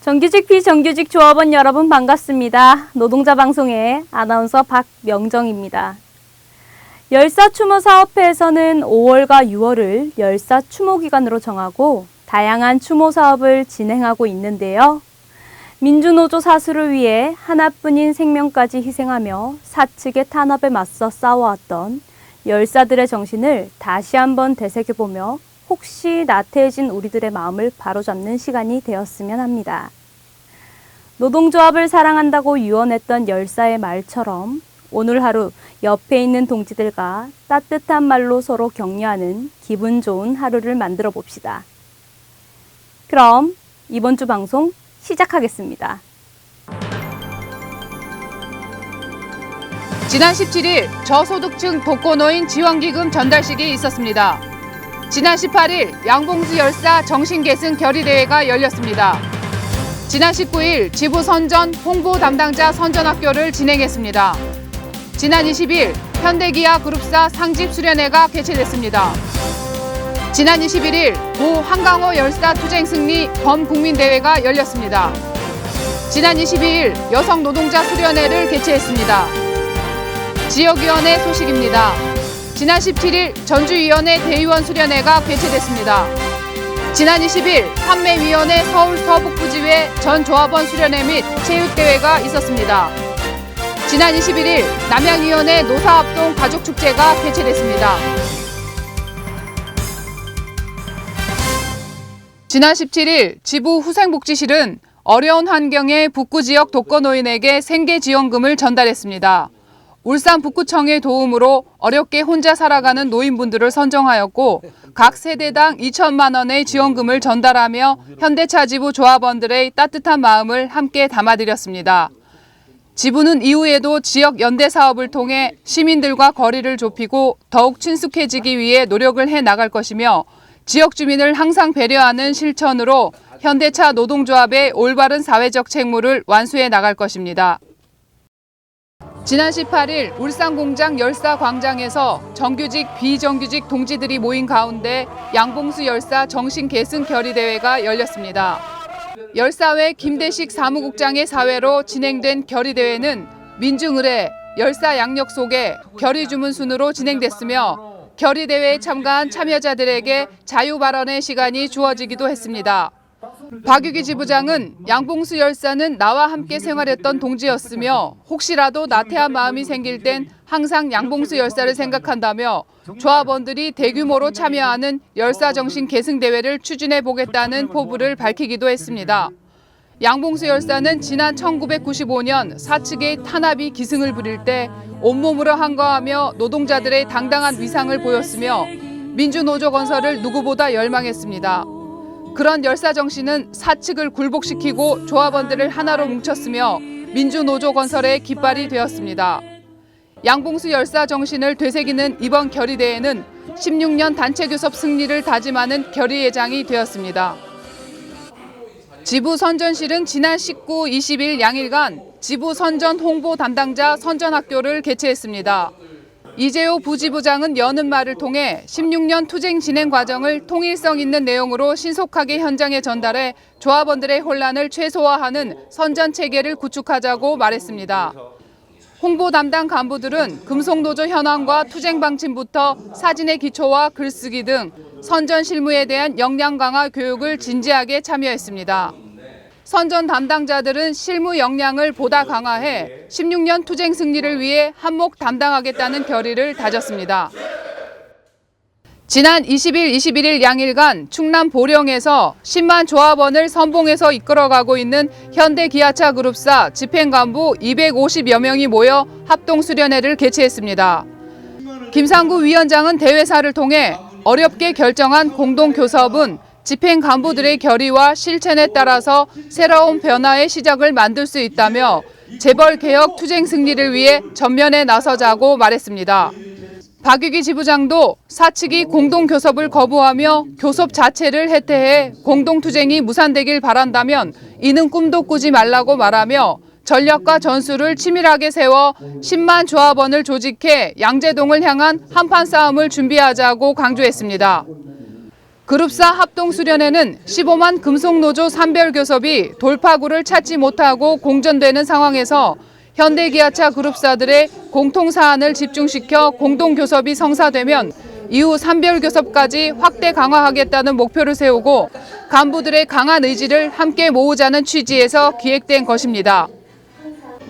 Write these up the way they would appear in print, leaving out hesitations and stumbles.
정규직 비정규직 조합원 여러분 반갑습니다. 노동자 방송의 아나운서 박명정입니다. 열사추모사업회에서는 5월과 6월을 열사추모기간으로 정하고 다양한 추모 사업을 진행하고 있는데요. 민주노조 사수를 위해 하나뿐인 생명까지 희생하며 사측의 탄압에 맞서 싸워왔던 열사들의 정신을 다시 한번 되새겨보며 혹시 나태해진 우리들의 마음을 바로잡는 시간이 되었으면 합니다. 노동조합을 사랑한다고 유언했던 열사의 말처럼 오늘 하루 옆에 있는 동지들과 따뜻한 말로 서로 격려하는 기분 좋은 하루를 만들어 봅시다. 그럼 이번 주 방송 시작하겠습니다. 지난 17일 저소득층 독거노인 지원기금 전달식이 있었습니다. 지난 18일 양봉수 열사 정신계승 결의대회가 열렸습니다. 지난 19일 지부 선전 홍보 담당자 선전학교를 진행했습니다. 지난 20일 현대기아 그룹사 상집 수련회가 개최됐습니다. 지난 21일 모 한강호 열사 투쟁 승리 범국민대회가 열렸습니다. 지난 22일 여성 노동자 수련회를 개최했습니다. 지역위원회 소식입니다. 지난 17일 전주위원회 대의원 수련회가 개최됐습니다. 지난 20일 판매위원회 서울 서북부지회 전 조합원 수련회 및 체육대회가 있었습니다. 지난 21일 남양위원회 노사합동 가족축제가 개최됐습니다. 지난 17일 지부 후생복지실은 어려운 환경의 북구지역 독거노인에게 생계지원금을 전달했습니다. 울산 북구청의 도움으로 어렵게 혼자 살아가는 노인분들을 선정하였고 각 세대당 2천만 원의 지원금을 전달하며 현대차 지부 조합원들의 따뜻한 마음을 함께 담아드렸습니다. 지부는 이후에도 지역 연대 사업을 통해 시민들과 거리를 좁히고 더욱 친숙해지기 위해 노력을 해나갈 것이며 지역 주민을 항상 배려하는 실천으로 현대차 노동조합의 올바른 사회적 책무를 완수해 나갈 것입니다. 지난 18일 울산공장 열사 광장에서 정규직, 비정규직 동지들이 모인 가운데 양봉수 열사 정신계승 결의대회가 열렸습니다. 열사회 김대식 사무국장의 사회로 진행된 결의대회는 민중의례, 열사 양력 소개, 결의 주문 순으로 진행됐으며 결의대회에 참가한 참여자들에게 자유 발언의 시간이 주어지기도 했습니다. 박유기 지부장은 양봉수 열사는 나와 함께 생활했던 동지였으며 혹시라도 나태한 마음이 생길 땐 항상 양봉수 열사를 생각한다며 조합원들이 대규모로 참여하는 열사정신 계승대회를 추진해 보겠다는 포부를 밝히기도 했습니다. 양봉수 열사는 지난 1995년 사측의 탄압이 기승을 부릴 때 온몸으로 항거하며 노동자들의 당당한 위상을 보였으며 민주노조 건설을 누구보다 열망했습니다. 그런 열사 정신은 사측을 굴복시키고 조합원들을 하나로 뭉쳤으며 민주노조 건설의 깃발이 되었습니다. 양봉수 열사 정신을 되새기는 이번 결의대회는 16년 단체교섭 승리를 다짐하는 결의회장이 되었습니다. 지부 선전실은 지난 19, 20일 양일간 지부 선전 홍보 담당자 선전학교를 개최했습니다. 이재호 부지부장은 여는 말을 통해 16년 투쟁 진행 과정을 통일성 있는 내용으로 신속하게 현장에 전달해 조합원들의 혼란을 최소화하는 선전 체계를 구축하자고 말했습니다. 홍보 담당 간부들은 금속노조 현황과 투쟁 방침부터 사진의 기초와 글쓰기 등 선전 실무에 대한 역량 강화 교육을 진지하게 참여했습니다. 선전 담당자들은 실무 역량을 보다 강화해 16년 투쟁 승리를 위해 한몫 담당하겠다는 결의를 다졌습니다. 지난 20일, 21일 양일간 충남 보령에서 10만 조합원을 선봉해서 이끌어가고 있는 현대기아차 그룹사 집행간부 250여 명이 모여 합동수련회를 개최했습니다. 김상구 위원장은 대회사를 통해 어렵게 결정한 공동교섭은 집행 간부들의 결의와 실천에 따라서 새로운 변화의 시작을 만들 수 있다며 재벌 개혁 투쟁 승리를 위해 전면에 나서자고 말했습니다. 박유기 지부장도 사측이 공동교섭을 거부하며 교섭 자체를 해태해 공동투쟁이 무산되길 바란다면 이는 꿈도 꾸지 말라고 말하며 전략과 전술을 치밀하게 세워 10만 조합원을 조직해 양재동을 향한 한판 싸움을 준비하자고 강조했습니다. 그룹사 합동수련회는 15만 금속노조 산별교섭이 돌파구를 찾지 못하고 공전되는 상황에서 현대기아차 그룹사들의 공통사안을 집중시켜 공동교섭이 성사되면 이후 산별교섭까지 확대 강화하겠다는 목표를 세우고 간부들의 강한 의지를 함께 모으자는 취지에서 기획된 것입니다.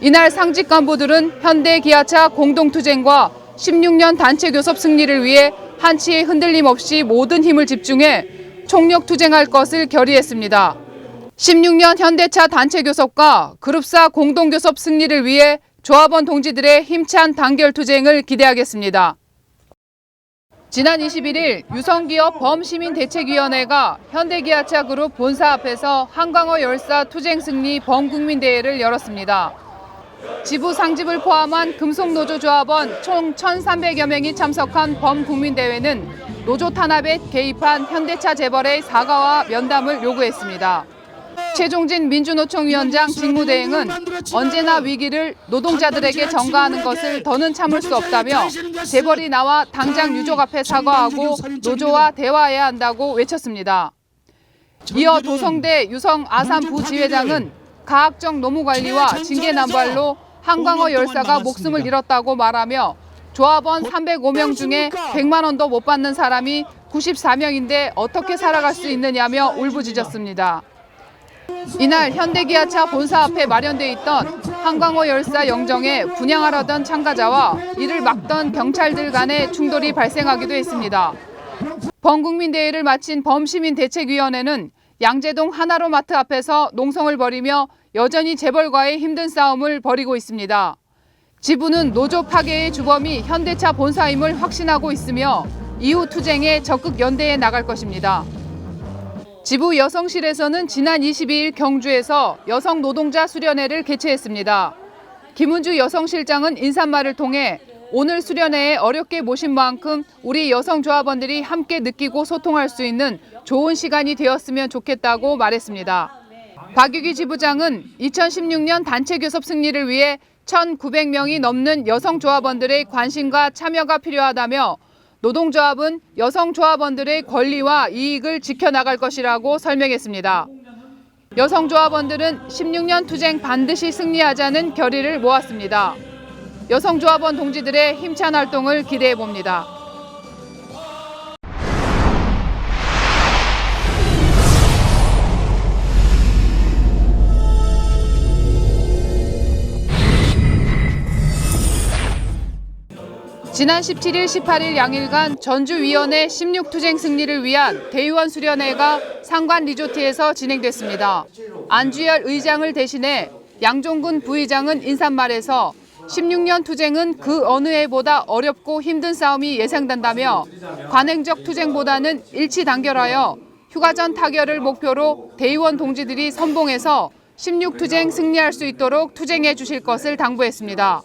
이날 상직 간부들은 현대기아차 공동투쟁과 16년 단체교섭 승리를 위해 한치의 흔들림 없이 모든 힘을 집중해 총력 투쟁할 것을 결의했습니다. 16년 현대차 단체교섭과 그룹사 공동교섭 승리를 위해 조합원 동지들의 힘찬 단결 투쟁을 기대하겠습니다. 지난 21일 유성기업 범시민대책위원회가 현대기아차 그룹 본사 앞에서 한강호 열사 투쟁 승리 범국민대회를 열었습니다. 지부 상집을 포함한 금속노조 조합원 총 1,300여 명이 참석한 범국민대회는 노조 탄압에 개입한 현대차 재벌의 사과와 면담을 요구했습니다. 최종진 민주노총 위원장 직무대행은 언제나 위기를 노동자들에게 전가하는 것을 더는 참을 수 없다며 재벌이 나와 당장 유족 앞에 사과하고 노조와 대화해야 한다고 외쳤습니다. 이어 도성대 유성 아산 부지회장은 가학적 노무관리와 징계남발로 한강호 열사가 목숨을 잃었다고 말하며 조합원 305명 중에 100만 원도 못 받는 사람이 94명인데 어떻게 살아갈 수 있느냐며 울부짖었습니다. 이날 현대기아차 본사 앞에 마련돼 있던 한강호 열사 영정에 분향하려던 참가자와 이를 막던 경찰들 간의 충돌이 발생하기도 했습니다. 범국민대회를 마친 범시민대책위원회는 양재동 하나로마트 앞에서 농성을 벌이며 여전히 재벌과의 힘든 싸움을 벌이고 있습니다. 지부는 노조 파괴의 주범이 현대차 본사임을 확신하고 있으며 이후 투쟁에 적극 연대해 나갈 것입니다. 지부 여성실에서는 지난 22일 경주에서 여성 노동자 수련회를 개최했습니다. 김은주 여성실장은 인사말을 통해 오늘 수련회에 어렵게 모신 만큼 우리 여성 조합원들이 함께 느끼고 소통할 수 있는 좋은 시간이 되었으면 좋겠다고 말했습니다. 박유기 지부장은 2016년 단체교섭 승리를 위해 1,900명이 넘는 여성 조합원들의 관심과 참여가 필요하다며 노동조합은 여성 조합원들의 권리와 이익을 지켜나갈 것이라고 설명했습니다. 여성 조합원들은 16년 투쟁 반드시 승리하자는 결의를 모았습니다. 여성 조합원 동지들의 힘찬 활동을 기대해 봅니다. 지난 17일, 18일 양일간 전주위원회 16투쟁 승리를 위한 대의원 수련회가 상관 리조트에서 진행됐습니다. 안주열 의장을 대신해 양종근 부의장은 인사말에서 16년 투쟁은 그 어느 해보다 어렵고 힘든 싸움이 예상된다며 관행적 투쟁보다는 일치 단결하여 휴가 전 타결을 목표로 대의원 동지들이 선봉해서 16투쟁 승리할 수 있도록 투쟁해 주실 것을 당부했습니다.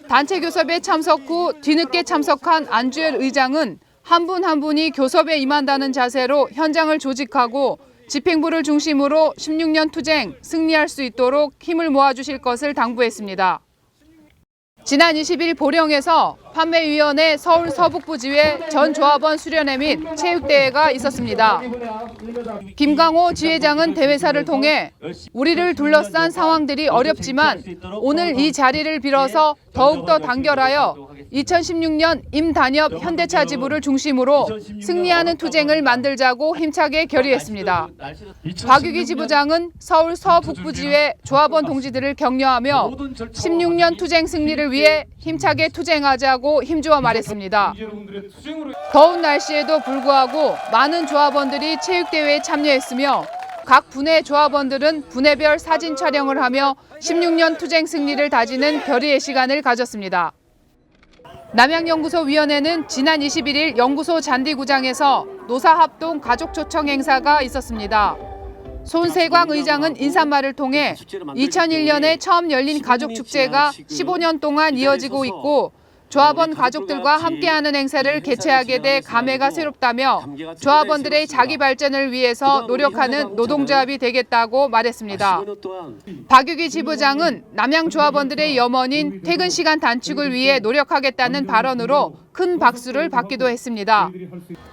단체 교섭에 참석 후 뒤늦게 참석한 안주열 의장은 한 분 한 분이 교섭에 임한다는 자세로 현장을 조직하고 집행부를 중심으로 16년 투쟁 승리할 수 있도록 힘을 모아주실 것을 당부했습니다. 지난 20일 보령에서 판매위원회 서울 서북부지회 전 조합원 수련회 및 체육대회가 있었습니다. 김강호 지회장은 대회사를 통해 우리를 둘러싼 상황들이 어렵지만 오늘 이 자리를 빌어서 더욱더 단결하여 2016년 임단협 현대차 지부를 중심으로 승리하는 투쟁을 만들자고 힘차게 결의했습니다. 박유기 지부장은 서울 서북부지회 조합원 동지들을 격려하며 16년 투쟁 승리를 위해 힘차게 투쟁하자고 힘주어 말했습니다. 더운 날씨에도 불구하고 많은 조합원들이 체육대회에 참여했으며 각 분의 조합원들은 분해별 사진 촬영을 하며 16년 투쟁 승리를 다지는 결의의 시간을 가졌습니다. 남양연구소위원회는 지난 21일 연구소 잔디구장에서 노사합동 가족초청 행사가 있었습니다. 손세광 의장은 인사말을 통해 2001년에 처음 열린 가족축제가 15년 동안 이어지고 있고 조합원 가족들과 함께하는 행사를 개최하게 돼 감회가 새롭다며 조합원들의 자기 발전을 위해서 노력하는 노동조합이 되겠다고 말했습니다. 박유기 지부장은 남양 조합원들의 염원인 퇴근 시간 단축을 위해 노력하겠다는 발언으로 큰 박수를 받기도 했습니다.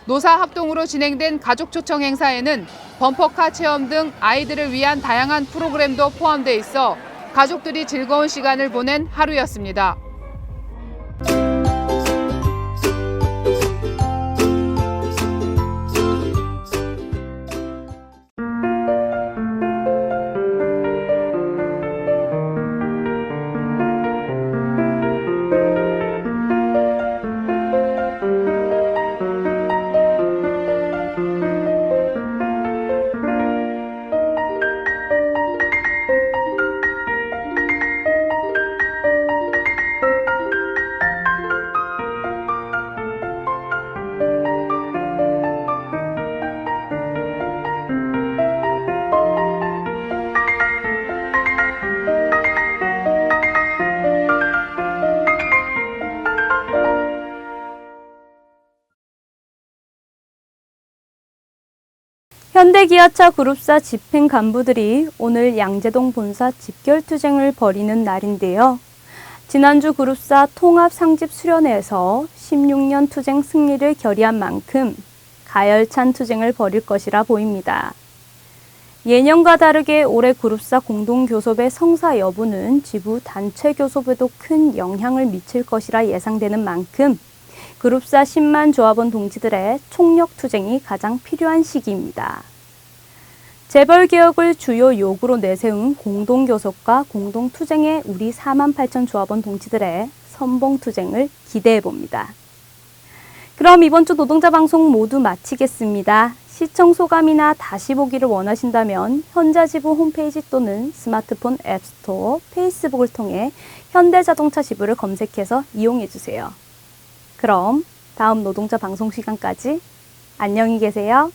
노사 합동으로 진행된 가족 초청 행사에는 범퍼카 체험 등 아이들을 위한 다양한 프로그램도 포함돼 있어 가족들이 즐거운 시간을 보낸 하루였습니다. 현대기아차 그룹사 집행 간부들이 오늘 양재동 본사 집결투쟁을 벌이는 날인데요. 지난주 그룹사 통합 상집 수련회에서 16년 투쟁 승리를 결의한 만큼 가열찬 투쟁을 벌일 것이라 보입니다. 예년과 다르게 올해 그룹사 공동교섭의 성사 여부는 지부 단체 교섭에도 큰 영향을 미칠 것이라 예상되는 만큼 그룹사 10만 조합원 동지들의 총력 투쟁이 가장 필요한 시기입니다. 재벌개혁을 주요 요구로 내세운 공동교섭과 공동투쟁에 우리 4만 8천 조합원 동지들의 선봉투쟁을 기대해봅니다. 그럼 이번 주 노동자 방송 모두 마치겠습니다. 시청 소감이나 다시 보기를 원하신다면 현자지부 홈페이지 또는 스마트폰 앱스토어, 페이스북을 통해 현대자동차 지부를 검색해서 이용해주세요. 그럼 다음 노동자 방송 시간까지 안녕히 계세요.